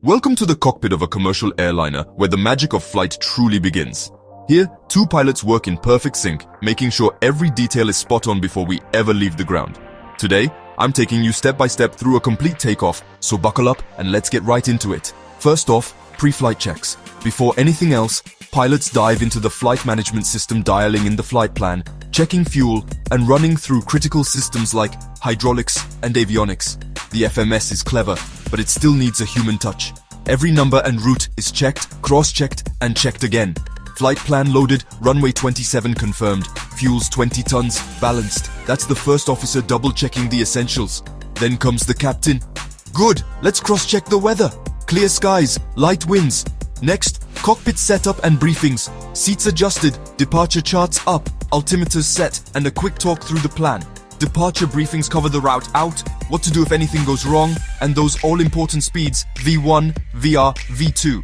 Welcome to the cockpit of a commercial airliner where the magic of flight truly begins. Here, two pilots work in perfect sync, making sure every detail is spot on before we ever leave the ground. Today, I'm taking you step by step through a complete takeoff, so buckle up and let's get right into it. First off, pre-flight checks. Before anything else, pilots dive into the flight management system, dialing in the flight plan, checking fuel, and running through critical systems like hydraulics and avionics. The FMS is clever, but it still needs a human touch. Every number and route is checked, cross-checked, and checked again. Flight plan loaded, runway 27 confirmed, fuels 20 tons, balanced. That's the first officer double-checking the essentials. Then comes the captain. Good, let's cross-check the weather. Clear skies, light winds. Next, cockpit setup and briefings. Seats adjusted, departure charts up, altimeters set, and a quick talk through the plan. Departure briefings cover the route out, what to do if anything goes wrong, and those all-important speeds, V1, VR, V2.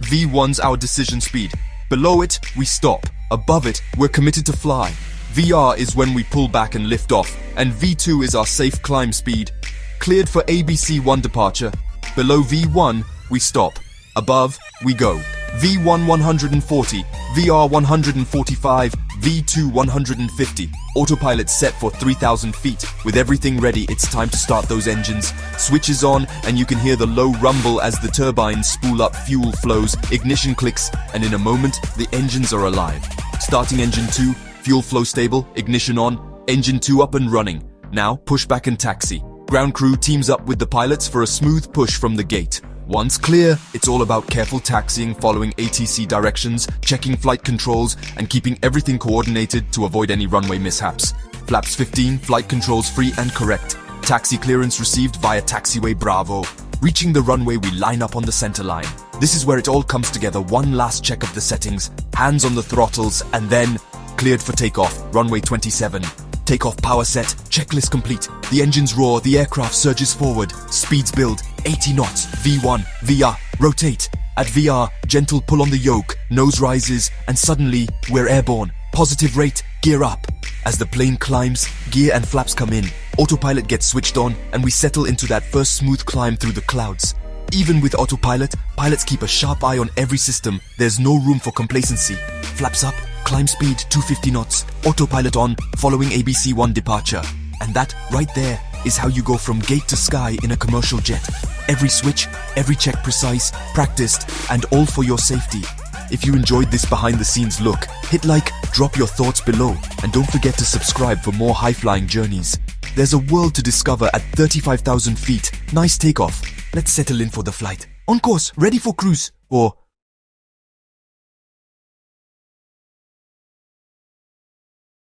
V1's our decision speed. Below it, we stop. Above it, we're committed to fly. VR is when we pull back and lift off, and V2 is our safe climb speed. Cleared for ABC1 departure. Below V1, we stop. Above, we go. V1 140, VR 145, V2 150. Autopilot set for 3,000 feet. With everything ready, it's time to start those engines. Switches on, and you can hear the low rumble as the turbines spool up, fuel flows, ignition clicks, and in a moment, the engines are alive. Starting engine 2, fuel flow stable, ignition on, engine 2 up and running. Now, push back and taxi. Ground crew teams up with the pilots for a smooth push from the gate. Once clear, it's all about careful taxiing, following ATC directions, checking flight controls, and keeping everything coordinated to avoid any runway mishaps. Flaps 15, flight controls free and correct. Taxi clearance received via taxiway Bravo. Reaching the runway, we line up on the center line. This is where it all comes together. One last check of the settings, hands on the throttles, and then cleared for takeoff, runway 27. Takeoff power set, checklist complete. The engines roar, the aircraft surges forward. Speeds build, 80 knots, V1, VR, rotate. At VR, gentle pull on the yoke, nose rises, and suddenly, we're airborne. Positive rate, gear up. As the plane climbs, gear and flaps come in. Autopilot gets switched on, and we settle into that first smooth climb through the clouds. Even with autopilot, pilots keep a sharp eye on every system. There's no room for complacency. Flaps up, climb speed 250 knots, autopilot on, following ABC1 departure. And that, right there, is how you go from gate to sky in a commercial jet. Every switch, every check precise, practiced, and all for your safety. If you enjoyed this behind-the-scenes look, hit like, drop your thoughts below, and don't forget to subscribe for more high-flying journeys. There's a world to discover at 35,000 feet. Nice takeoff. Let's settle in for the flight. On course, ready for cruise. Or